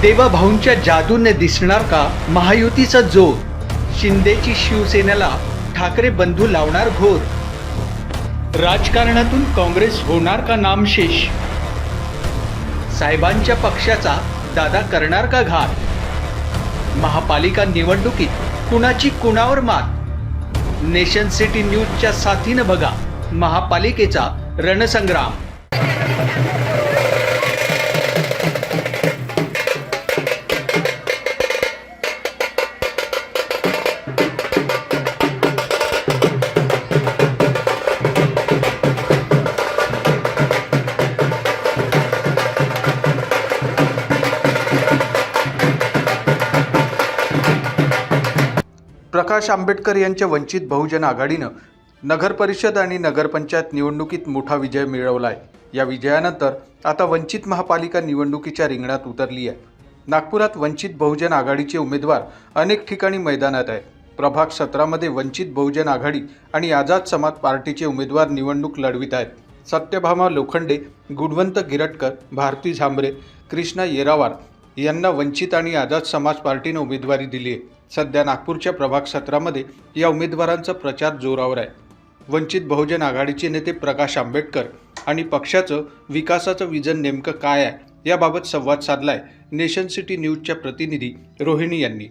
देवाभाऊंच्या जादूने दिसणार का महायुतीचा जोर? शिंदेची शिवसेनेला ठाकरे बंधू लावणार घोर? राजकारणातून काँग्रेस होणार का नामशेष? साहेबांच्या पक्षाचा दादा करणार का घात? महापालिका निवडणुकीत कुणाची कुणावर मात? नेशन सिटी न्यूजच्या साथीनं बघा महापालिकेचा रणसंग्राम. प्रकाश आंबेडकर यांच्या वंचित बहुजन आघाडीनं नगर परिषद आणि नगरपंचायत निवडणुकीत मोठा विजय मिळवला आहे. या विजयानंतर आता वंचित महापालिका निवडणुकीच्या रिंगणात उतरली आहे. नागपुरात वंचित बहुजन आघाडीचे उमेदवार अनेक ठिकाणी मैदानात आहेत. प्रभाग 17मध्ये वंचित बहुजन आघाडी आणि आझाद समाज पार्टीचे उमेदवार निवडणूक लढवित आहेत. सत्यभामा लोखंडे, गुणवंत गिरटकर, भारती झांबरे, कृष्णा येरावार यांना वंचित आणि आझाद समाज पार्टीने उमेदवारी दिली आहे. सध्या नागपूरच्या प्रभाग 17मध्ये या उमेदवारांचा प्रचार जोरावर आहे. वंचित बहुजन आघाडीचे नेते प्रकाश आंबेडकर आणि पक्षाचं विकासाचं विजन नेमकं काय आहे याबाबत संवाद साधलाय नेशन सिटी न्यूजच्या प्रतिनिधी रोहिणी यांनी.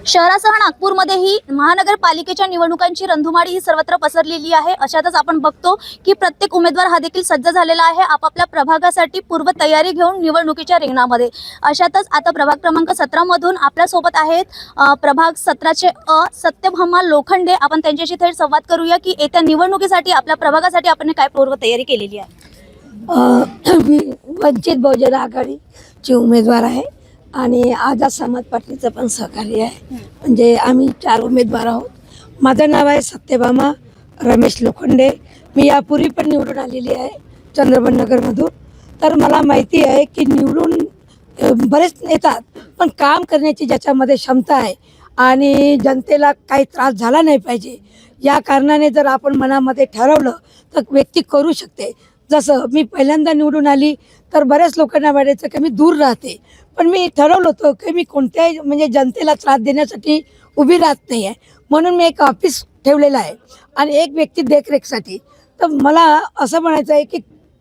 शहरासह नागपूरमध्येही महानगरपालिकेच्या निवडणुकांची रणधुमाळी ही सर्वत्र पसरलेली आहे. अशातच आपण बघतो की प्रत्येक उमेदवार हा देखील सज्ज झालेला आहे आपापल्या प्रभागासाठी पूर्व तयारी घेऊन निवडणुकीच्या रिंगणामध्ये. अशातच आता प्रभाग क्रमांक 17 मधून आपल्या सोबत आहेत प्रभाग 17चे सत्यभामा लोखंडे. आपण त्यांच्याशी थेट संवाद करूया की येत्या निवडणुकीसाठी आपल्या प्रभागासाठी आपण काय पूर्व तयारी केलेली आहे. मी वंचित बहुजन आघाडीची उमेदवार आहे आणि आझाद समाज पार्टीचं पण सहकार्य आहे. म्हणजे आम्ही 4 उमेदवार आहोत. माझं नाव आहे सत्यभामा रमेश लोखंडे. मी यापूर्वी पण निवडून आलेली आहे चंद्रबन नगरमधून. तर मला माहिती आहे की निवडून बरेच येतात पण काम करण्याची ज्याच्यामध्ये क्षमता आहे आणि जनतेला काही त्रास झाला नाही पाहिजे या कारणाने जर आपण मनामध्ये ठरवलं तर व्यक्ती करू शकते. जसं मी पहिल्यांदा निवडून आली तर बऱ्याच लोकांना वाटायचं की मी दूर राहते, पण मी ठरवलं होतं की मी कोणत्याही म्हणजे जनतेला त्रास देण्यासाठी उभी राहत नाही आहे. म्हणून मी एक ऑफिस ठेवलेलं आहे आणि एक व्यक्ती देखरेखसाठी. तर मला असं म्हणायचं आहे की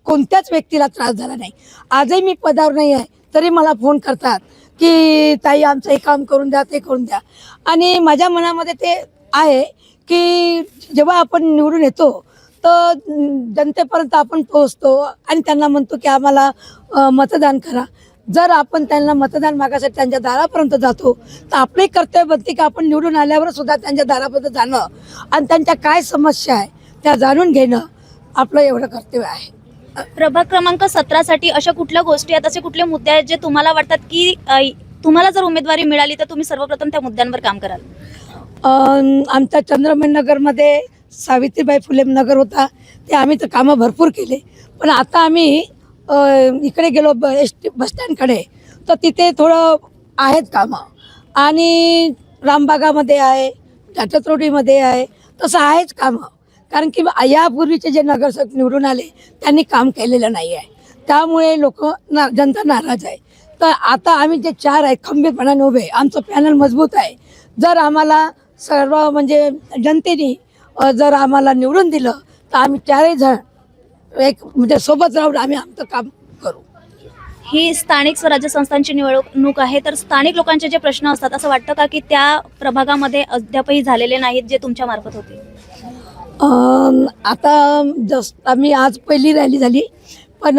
कोणत्याच व्यक्तीला त्रास झाला नाही. आजही मी पदावर नाही आहे तरी मला फोन करतात की ताई आमचं हे काम करून द्या, ते करून द्या. आणि माझ्या मनामध्ये ते आहे की जेव्हा आपण निवडून येतो तर जनतेपर्यंत आपण पोहोचतो आणि त्यांना म्हणतो की आम्हाला मतदान करा. जर आपण त्यांना मतदान मागायसाठी त्यांच्या दारापर्यंत जातो तर आपले कर्तव्य बनते की आपण निवडून आल्यावर सुद्धा त्यांच्या दारापर्यंत जाणं आणि त्यांच्या काय समस्या आहे त्या जाणून घेणं आपलं एवढं कर्तव्य आहे. प्रभाग क्रमांक 17साठी अशा कुठल्या गोष्टी आहेत, असे कुठले मुद्दे आहेत जे तुम्हाला वाटतात की तुम्हाला जर उमेदवारी मिळाली तर तुम्ही सर्वप्रथम त्या मुद्द्यांवर काम कराल? आमच्या चंद्रबन नगरमध्ये सावित्रीबाई फुले नगर होता, ते आम्ही तर कामं भरपूर केले. पण आता आम्ही इकडे गेलो बसस्टँडकडे तर तिथे थोडं आहेत कामं. आणि रामबागामध्ये आहे, जाटत रोडीमध्ये आहे, तसं आहेच कामं. कारण की यापूर्वीचे जे नगरसेवक निवडून आले त्यांनी काम केलेलं नाही आहे, त्यामुळे जनता नाराज आहे. तर आता आम्ही जे 4 आहेत खंबीरपणाने उभे, आमचं पॅनल मजबूत आहे. जर आम्हाला सर्व म्हणजे जनतेने जर आम्हाला निवडून दिलं तर आम्ही 4ही जण एक म्हणजे सोबत राहून आम्ही आमचं काम करू. ही स्थानिक स्वराज्य संस्थांची निवडणूक आहे, तर स्थानिक लोकांचे जे प्रश्न असतात असं वाटतं का की त्या प्रभागामध्ये अद्यापही झालेले नाहीत जे तुमच्या मार्फत होते? आता आम्ही आज पहिली रॅली झाली, पण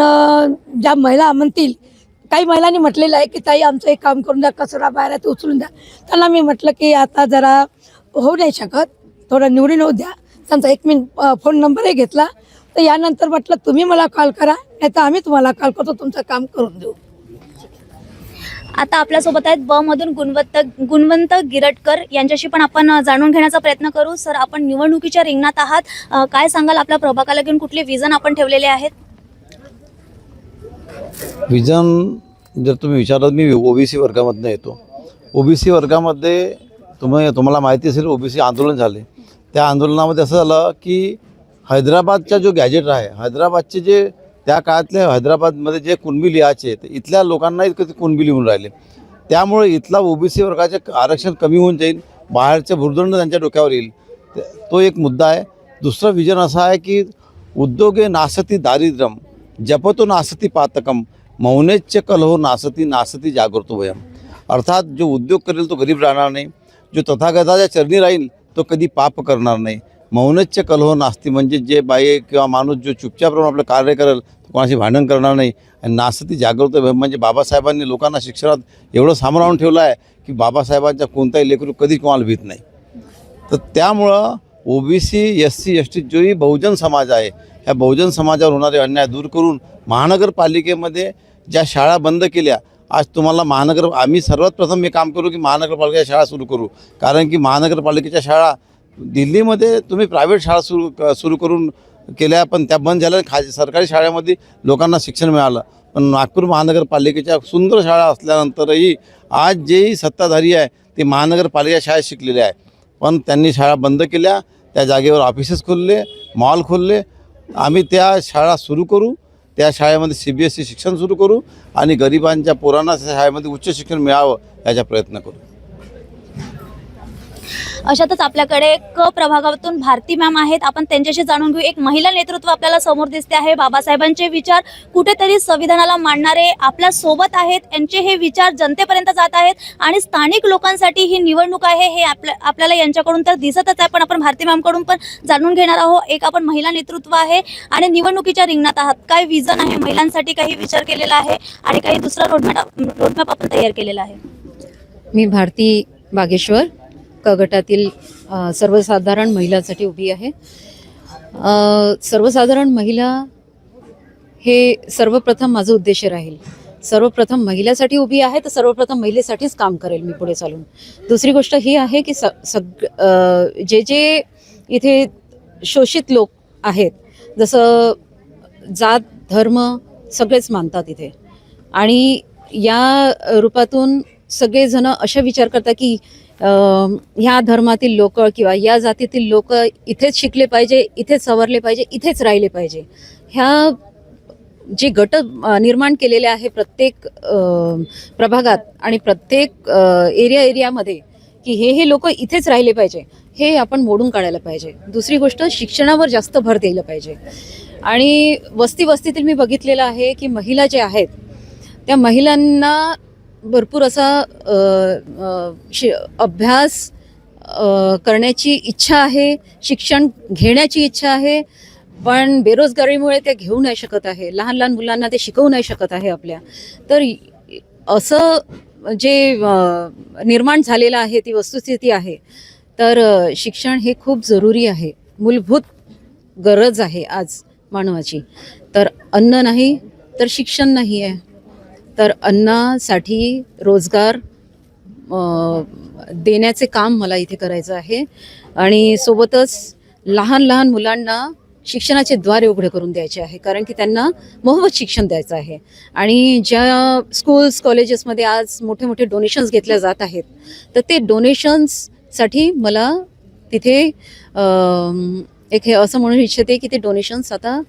ज्या महिला म्हणतील, काही महिलांनी म्हटलेलं आहे की ताई आमचं एक काम करून द्या, कचरा बाहेर आहे ते उचलून द्या. त्यांना मी म्हटलं की आता जरा होऊ नाही शकत, थोडं निवडून होऊ द्या. त्यांचा 1 मिनिट फोन नंबरही घेतला. तर यानंतर म्हटलं तुम्ही मला कॉल करा, नाही तर आम्ही तुम्हाला कॉल करतो, तुमचं काम करून देऊ. आता आपल्यासोबत आहेत ब मधून गुणवंत गिरटकर. यांच्याशी पण आपण जाणून घेण्याचा प्रयत्न करू. सर, आपण निवडणुकीच्या रिंगणात आहात, काय सांगाल आपल्या प्रभागाला घेऊन कुठले विजन आपण ठेवलेले आहेत? विजन जर तुम्ही विचारत, मी ओबीसी वर्गामधनं येतो. ओबीसी वर्गामध्ये तुम्हाला माहिती असेल ओबीसी आंदोलन झाले. त्या आंदोलनामध्ये असं झालं की हैदराबादचा जो गॅजेट आहे, हैदराबादचे जे त्या काळातले हैदराबादमध्ये जे कुणबी लिहायचे तर इथल्या लोकांनाही कधी कुणबी लिहून राहिले. त्यामुळे इथला ओबीसी वर्गाचे आरक्षण कमी होऊन जाईल, बाहेरचे भुर्दंड त्यांच्या डोक्यावर येईल. तो एक मुद्दा आहे. दुसरं विजन असं आहे की उद्योगे नासती दारिद्र्यम जपतो नासती पातकम मौनेच्च कलहो नासती नासती जागृतो वयम. अर्थात जो उद्योग करेल तो गरीब राहणार नाही, जो तथागताच्या चरणी राहील तो कधी पाप करणार नाही. मौनेच्च कलहो नास्ती म्हणजे जे बाई किंवा माणूस जो चुपचाप राहून आपलं कार्य करेल तो कोणाशी भांडण करणार नाही. आणि नासती जागृत वयम म्हणजे बाबासाहेबांनी लोकांना शिक्षणात एवढं सामावून ठेवलं आहे की बाबासाहेबांच्या कोणताही लेकरू कधी कोणाला भीत नाही. तर त्यामुळं ओबीसी SC ST जोही बहुजन समाज आहे ह्या बहुजन समाजावर होणारे अन्याय दूर करून महानगरपालिकेमध्ये ज्या शाळा बंद केल्या, आज तुम्हाला आम्ही सर्वात प्रथम हे काम करू की महानगरपालिकेच्या शाळा सुरू करू. कारण की महानगरपालिकेच्या शाळा दिल्लीमध्ये तुम्ही प्रायव्हेट शाळा सुरू करून केल्या पण त्या बंद झाल्या. सरकारी शाळेमध्ये लोकांना शिक्षण मिळालं. पण नागपूर महानगरपालिकेच्या सुंदर शाळा असल्यानंतरही आज जेही सत्ताधारी आहे ते महानगरपालिका शाळेत शिकलेले आहे, पण त्यांनी शाळा बंद केल्या. त्या जागेवर ऑफिसेस खोलले, मॉल खोलले. आम्ही त्या शाळा सुरू करू, त्या शाळेमध्ये CBSE शिक्षण सुरू करू आणि गरिबांच्या पोरांना त्या शाळेमध्ये उच्च शिक्षण मिळावं याचा प्रयत्न करू. अशातच आपल्याकडे प्रभागातून भारती मॅम आहेत, आपण त्यांच्याशी जाणून घेऊ. एक महिला नेतृत्व आपल्याला समोर दिसते आहे. बाबासाहेबांचे विचार कुठेतरी संविधानाला मांडणारे आपल्या सोबत आहेत, यांचे हे विचार जनतेपर्यंत जात आहेत आणि स्थानिक लोकांसाठी ही निवडणूक आहे हे आपल्याला यांच्याकडून तर दिसतच आहे. पण आपण भारती मॅमकडून पण जाणून घेणार आहोत. एक आपण महिला नेतृत्व आहे आणि निवडणुकीच्या रिंगणात आहात, काय विजन आहे महिलांसाठी, काही विचार केलेला आहे आणि काही दुसरा रोडमॅप आपण तयार केलेला आहे. मी भारती बागेश्वर क गटातील सर्वसाधारण महिलांसाठी उभी आहे. सर्वसाधारण महिला हे सर्वप्रथम माझं उद्देश राहील. सर्वप्रथम महिलेसाठी उभी आहे तर सर्वप्रथम महिलेसाठीच काम करेल मी पुढे चालून. दुसरी गोष्ट ही आहे की जे इथे शोषित लोक आहेत, जसं जात धर्म सगळेच मानतात इथे, आणि या रूपातून सगळेजण अशा विचार करतात की ह्या धर्मातील लोक किंवा या जातीतील लोक इथेच शिकले पाहिजे, इथेच सवरले पाहिजे, इथेच राहिले पाहिजे. ह्या जे गट निर्माण केलेले आहे प्रत्येक प्रभागात आणि प्रत्येक एरियामध्ये की हे लोक इथेच राहिले पाहिजे, हे आपण मोडून काढायला पाहिजे. दुसरी गोष्ट, शिक्षणावर जास्त भर द्यायला पाहिजे. आणि वस्तीतील मी बघितलेलं आहे की महिला ज्या आहेत त्या महिलांना भरपूर असा अभ्यास करण्याची इच्छा आहे, शिक्षण घेण्याची इच्छा आहे, पण बेरोजगारीमुळे ते घेऊ नाही शकत आहे. लहान मुलांना ते शिकवू नाही शकत आहे आपल्या. तर असं जे निर्माण झालेलं आहे ती वस्तुस्थिती आहे. तर शिक्षण हे खूप जरुरी आहे, मूलभूत गरज आहे आज मानवाची. तर अन्न नाही तर शिक्षण नाही आहे. तर अन्नासाठी रोजगार देण्याचे काम मला इथे करायचं आहे. आणि सोबतच लहान मुलांना शिक्षणाचे द्वार उघडे करून द्यायचे आहे, कारण की त्यांना मोफत शिक्षण द्यायचं आहे. आणि ज्या स्कूल्स कॉलेजेसमध्ये आज मोठे डोनेशन्स घेतल्या जात आहेत, तर ते डोनेशन्ससाठी मला तिथे एक हे असं म्हणू इच्छिते की ते डोनेशन्स आता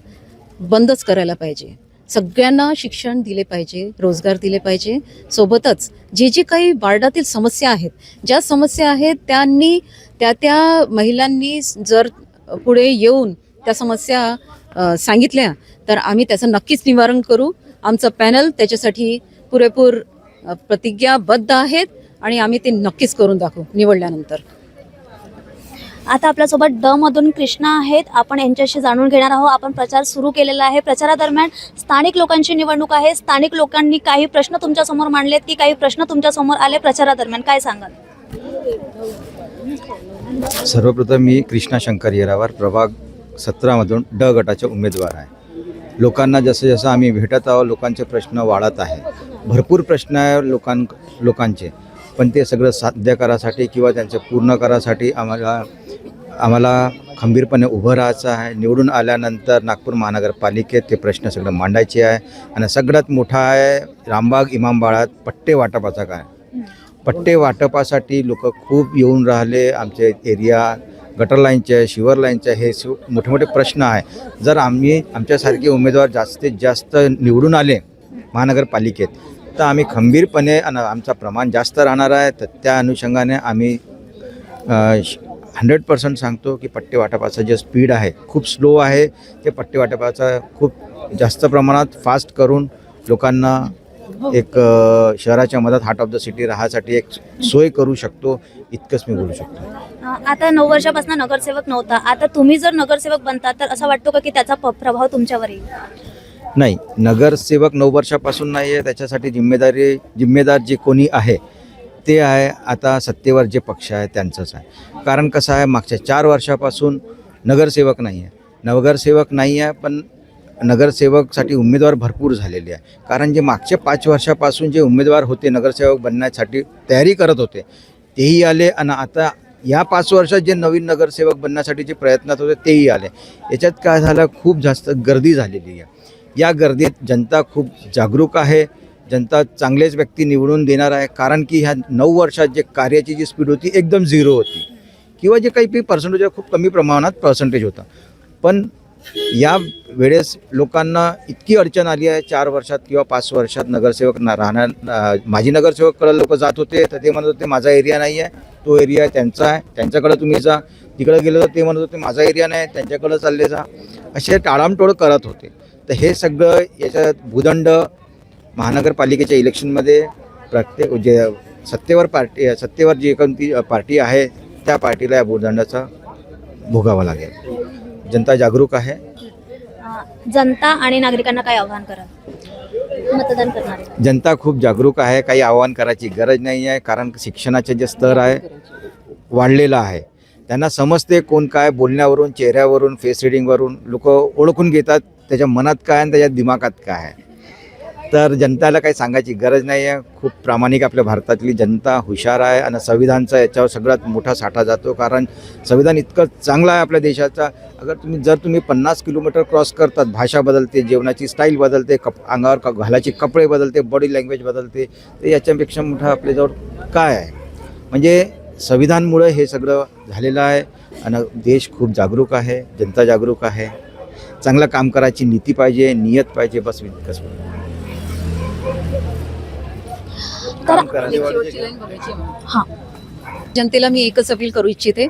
बंदच करायला पाहिजे. सगळ्यांना शिक्षण दिले पाहिजे, रोजगार दिले पाहिजे. सोबतच जे काही वार्डातील समस्या आहेत, ज्या समस्या आहेत त्यांनी त्या महिलांनी जर पुढे येऊन त्या समस्या सांगितल्या तर आम्ही त्याचं नक्कीच निवारण करू. आमचं पॅनल त्याच्यासाठी पुरेपूर प्रतिज्ञाबद्ध आहेत आणि आम्ही ते नक्कीच करून दाखवू निवडल्यानंतर. आता आपल्यासोबत ड मधून कृष्णा आहेत, आपण यांच्याशी जाणून घेणार आहोत. आपण प्रचार सुरू केलेला आहे. प्रचारादरम्यान स्थानिक लोकांची निवडणूक आहे. स्थानिक लोकांनी काही प्रश्न तुमच्यासमोर मांडलेत की काही प्रश्न तुमच्यासमोर आले प्रचारादरम्यान, काय सांगाल? सर्वप्रथम मी कृष्णा शंकर येरावार प्रभाग 17मधून ड गटाचे उमेदवार आहे. लोकांना जसं आम्ही भेटत आहोत, लोकांचे प्रश्न वाढत आहे. भरपूर प्रश्न आहे लोकांचे, पण ते सगळं साध्य करायसाठी किंवा त्यांचे पूर्ण करायसाठी आम्हाला खंबीरपणे उभं राहायचं आहे. निवडून आल्यानंतर नागपूर महानगरपालिकेत ते प्रश्न सगळं मांडायचे आहे. आणि सगळ्यात मोठा आहे रामबाग इमामबाळात पट्टे वाटपाचा काय. पट्टे वाटपासाठी लोक खूप येऊन राहिले. आमचे एरिया गटर लाईनचे आहे, शिवर लाईनचे आहे, हे मोठे मोठे प्रश्न आहे. जर आम्ही आमच्यासारखे उमेदवार जास्तीत जास्त निवडून आले महानगरपालिकेत तर आम्ही खंबीरपणे आमचा प्रमाण जास्त राहणार आहे. तर त्या अनुषंगाने आम्ही 100% सांगतो की पट्टे वाटपाचं जे स्पीड आहे खूप स्लो आहे. ते पट्टे वाटपाचं खूप जास्त प्रमाणात फास्ट करून लोकांना एक शहराच्या मधात हार्ट ऑफ द सिटी राहण्यासाठी एक सोय करू शकतो, इतकंच मी बोलू शकतो. आता 9 वर्षापासून नगरसेवक नव्हता, आता तुम्ही जर नगरसेवक बनता तर असं वाटतं का की त्याचा प्रभाव तुमच्यावर येईल? नाही, नगरसेवक 9 वर्षापासून नाही आहे. त्याच्यासाठी जिम्मेदार जे कोणी आहे ते आहे आता सत्तेवर जे पक्ष आहे त्यांचंच आहे. कारण कसं आहे, मागच्या 4 वर्षापासून नगरसेवक नाही आहे, पण नगरसेवकसाठी उमेदवार भरपूर झालेले आहे. कारण जे मागच्या 5 वर्षापासून जे उमेदवार होते नगरसेवक बनण्यासाठी तयारी करत होते तेही आले आणि आता या 5 वर्षात जे नवीन नगरसेवक बनण्यासाठी जे प्रयत्नात होते तेही आले. याच्यात काय झालं, खूप जास्त गर्दी झालेली आहे. या गर्दीत जनता खूप जागरूक आहे. जनता चांगलेच व्यक्ती निवडून देणार आहे. कारण की ह्या 9 वर्षात जे कार्याची जी स्पीड होती एकदम 0 होती किंवा जे काही पर्सेंटेज खूप कमी प्रमाणात पर्सेंटेज होता. पण या वेळेस लोकांना इतकी अडचण आली आहे 4 वर्षात किंवा 5 वर्षात नगरसेवक माजी नगरसेवककडे लोक जात होते तर ते म्हणत होते माझा एरिया नाही आहे, तो एरिया त्यांचा आहे, त्यांच्याकडे तुम्ही जा. तिकडे गेलं तर ते म्हणत होते माझा एरिया नाही, त्यांच्याकडे चालले जा. असे टाळामटोळ करत होते. तर हे सगळं याच्यात भूदंड महानगरपालिकेच्या इलेक्शनमध्ये प्रत्येक जे सत्तेवर जी कोणती पार्टी आहे त्या पार्टीला या भूदंडाचा भोगावा लागेल. जनता जागरूक आहे. जनता आणि नागरिकांना काय आव्हान कराल मतदान करणारे? जनता खूप जागरूक आहे. काही आव्हान करायची गरज नाही आहे. कारण शिक्षणाचे जे स्तर आहे वाढलेलं आहे. त्यांना समजते कोण काय, बोलण्यावरून, चेहऱ्यावरून, फेस रिडिंगवरून लोक ओळखून घेतात त्याच्या मनात काय आणि त्याच्या दिमागात काय आहे. तर जनताला काही सांगायची गरज नाही आहे. खूप प्रामाणिक आपल्या भारतातली जनता हुशार आहे आणि संविधानचा याच्यावर सगळ्यात मोठा साठा जातो. कारण संविधान इतकं चांगलं आहे आपल्या देशाचा. जर तुम्ही 50 किलोमीटर क्रॉस करतात, भाषा बदलते, जेवणाची स्टाईल बदलते, अंगावर घालायचे कपडे बदलते, बॉडी लँग्वेज बदलते, तर याच्यापेक्षा मोठं आपल्याजवळ काय आहे. म्हणजे संविधानमुळे हे सगळं झालेलं आहे आणि देश खूप जागरूक आहे, जनता जागरूक आहे. चांगलं काम करायची नीती पाहिजे, नियत पाहिजे, बस इतकंच. हां, जनतेला मी एकच अपील करू इच्छिते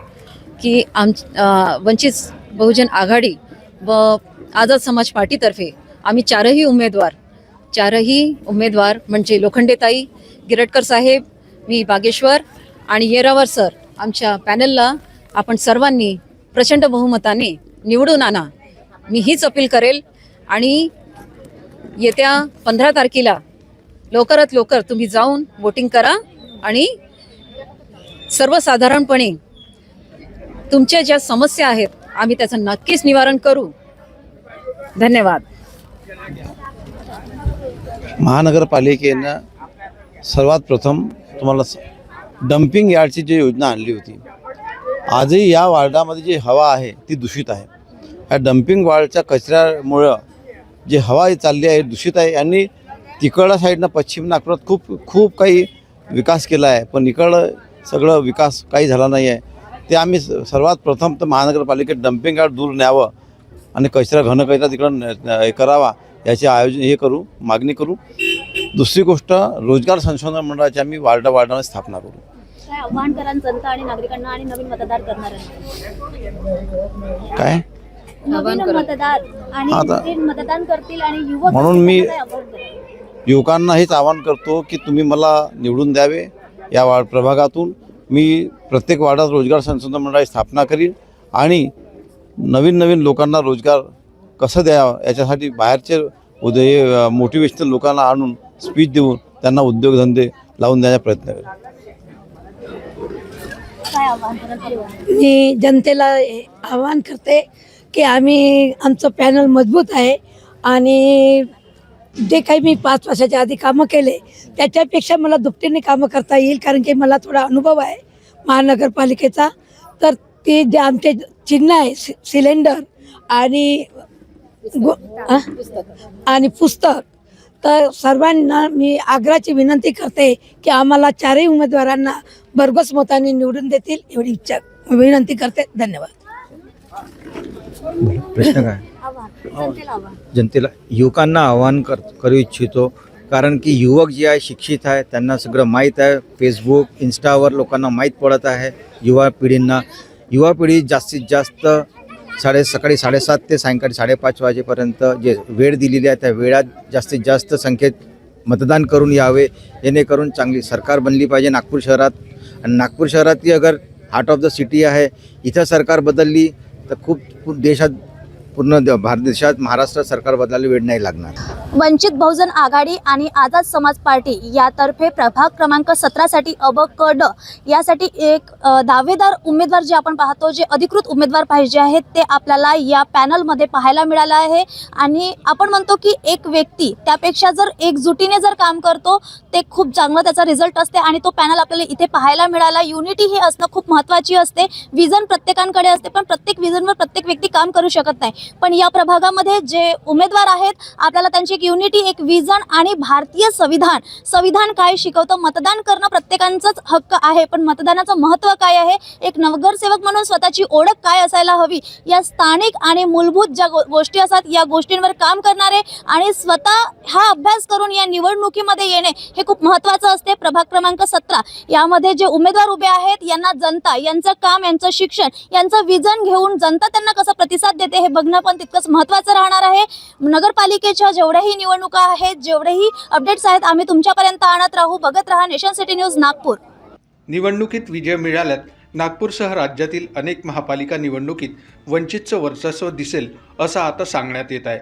की वंचित बहुजन आघाडी व आझाद समाज पार्टीतर्फे आम्ही चारही उमेदवार म्हणजे लोखंडेताई, गिरटकर साहेब, मी बागेश्वर आणि येरावर सर, आमच्या पॅनलला आपण सर्वांनी प्रचंड बहुमताने निवडून आणा. मी हीच अपील करेल. आणि येत्या 15 तारखेला लवकरात लवकर तुम्ही जाऊन वोटिंग करा आणि सर्वसाधारणपणे तुमच्या ज्या समस्या आहेत आम्ही त्याचं नक्कीच निवारण करू. धन्यवाद. महानगरपालिकेनं सर्वात प्रथम तुम्हाला डम्पिंग यार्डची जी योजना आणली होती, आजही या वार्डामध्ये जी हवा आहे ती दूषित आहे. या डम्पिंग वार्डच्या कचऱ्यामुळं जी हवा चालली आहे दूषित आहे. यांनी तिकडल्या साईडनं पश्चिम नागपुरात खूप काही विकास केला आहे, पण इकडं सगळं विकास काही झाला नाही आहे. ते आम्ही सर्वात प्रथम तर महानगरपालिकेत डम्पिंग यार्ड दूर न्यावं आणि घन कचरा तिकडं करावा याचे मागणी करू. दुसरी गोष्ट, रोजगार संशोधन मंडळाची आम्ही वार्डामध्ये स्थापना करू. काय आव्हान कराल जनता आणि नागरिकांना आणि नवीन मतदार करणाऱ्यांना? काय नवीन मतदार आणि जे मतदान करतील आणि युवक, म्हणून मी काय आव्हान कराल? युवकांना हेच आवाहन करतो की तुम्ही मला निवडून द्यावे. या प्रभागातून मी प्रत्येक वार्डात रोजगार संशोधन मंडळाची स्थापना करीन आणि नवीन लोकांना रोजगार कसं द्यावं याच्यासाठी बाहेरचे मोटिवेशनल लोकांना आणून स्पीच देऊन त्यांना उद्योगधंदे लावून देण्याचा प्रयत्न करेन. काय आव्हान कराल? मी जनतेला आवाहन करते की आमचं पॅनल मजबूत आहे आणि जे काही मी 5 वर्षाच्या आधी कामं केले त्याच्यापेक्षा मला दुपटीने कामं करता येईल. कारण की मला थोडा अनुभव आहे महानगरपालिकेचा. तर ते जे आमचे चिन्ह आहे सिलेंडर आणि पुस्तक, तर सर्वांना मी आग्रहाची विनंती करते की आम्हाला 4ही उमेदवारांना भरघोस मताने निवडून देतील एवढी इच्छा विनंती करते. धन्यवाद. प्रश्न काय जनतेला युवकांना आवाहन करू इच्छितो, कारण की युवक जे आहे शिक्षित आहे, त्यांना सगळं माहीत आहे. फेसबुक इंस्टावर लोकांना माहीत पडत आहे. युवा पिढी जास्तीत जास्त सकाळी 7:30 ते सायंकाळी 5:30 वाजेपर्यंत जे वेळ दिलेली आहे त्या वेळात जास्तीत जास्त संख्येत मतदान करून यावे, जेणेकरून चांगली सरकार बनली पाहिजे नागपूर शहरात. आणि नागपूर शहरातली अगर हार्ट ऑफ द सिटी आहे, इथं सरकार बदलली तर खूप देशात पूर्ण भारत देशात महाराष्ट्र सरकार बदलायला वेळ नाही लागणार. वंचित बहुजन आघाडी आणि आझाद समाज पार्टी यातर्फे प्रभाग क्रमांक 17 साठी ड यासाठी एक दावेदार उमेदवार जे आपण पाहतो, जे अधिकृत उमेदवार पाहिजे आहेत ते आपल्याला या पॅनलमध्ये पाहायला मिळालं आहे. आणि आपण म्हणतो की एक व्यक्ती त्यापेक्षा जर एकजुटीने जर काम करतो ते खूप चांगलं त्याचा रिझल्ट असते. आणि तो पॅनल आपल्याला इथे पाहायला मिळाला. युनिटी ही असणं खूप महत्त्वाची असते. विजन प्रत्येकांकडे असते, पण प्रत्येक विजनवर प्रत्येक व्यक्ती काम करू शकत नाही. पण या प्रभागामध्ये जे उमेदवार आहेत आपल्याला त्यांची एक युनिटी, एक विजन आणि भारतीय संविधान काय शिकवतं, मतदान करणं प्रत्येकांचाच हक्क आहे, पण मतदानाचं महत्त्व काय आहे, एक नगरसेवक म्हणून स्वतःची ओळख काय असायला हवी, या स्थानिक आणि मूलभूत ज्या गोष्टी असतात या गोष्टींवर काम करणारे आणि स्वतः हा अभ्यास करून या निवडणुकीमध्ये येणे हे खूप महत्त्वाचं असते. प्रभाग क्रमांक 17 यामध्ये जे उमेदवार उभे आहेत यांना जनता, यांचं काम, यांचं शिक्षण, यांचं विजन घेऊन जनता त्यांना कसा प्रतिसाद देते हे बघणं पण तितकंच महत्त्वाचं राहणार आहे. नगरपालिकेच्या जेवढ्याही निवडणुका आहेत, जेवढेही अपडेट्स आहेत, आम्ही तुमच्यापर्यंत आणत राहू. बघत राहा नेशन सिटी न्यूज नागपूर. निवडणुकीत विजय मिळाल्यात नागपूरसह राज्यातील अनेक महापालिका निवडणुकीत वंचितचं वर्चस्व दिसेल असं आता सांगण्यात येत आहे.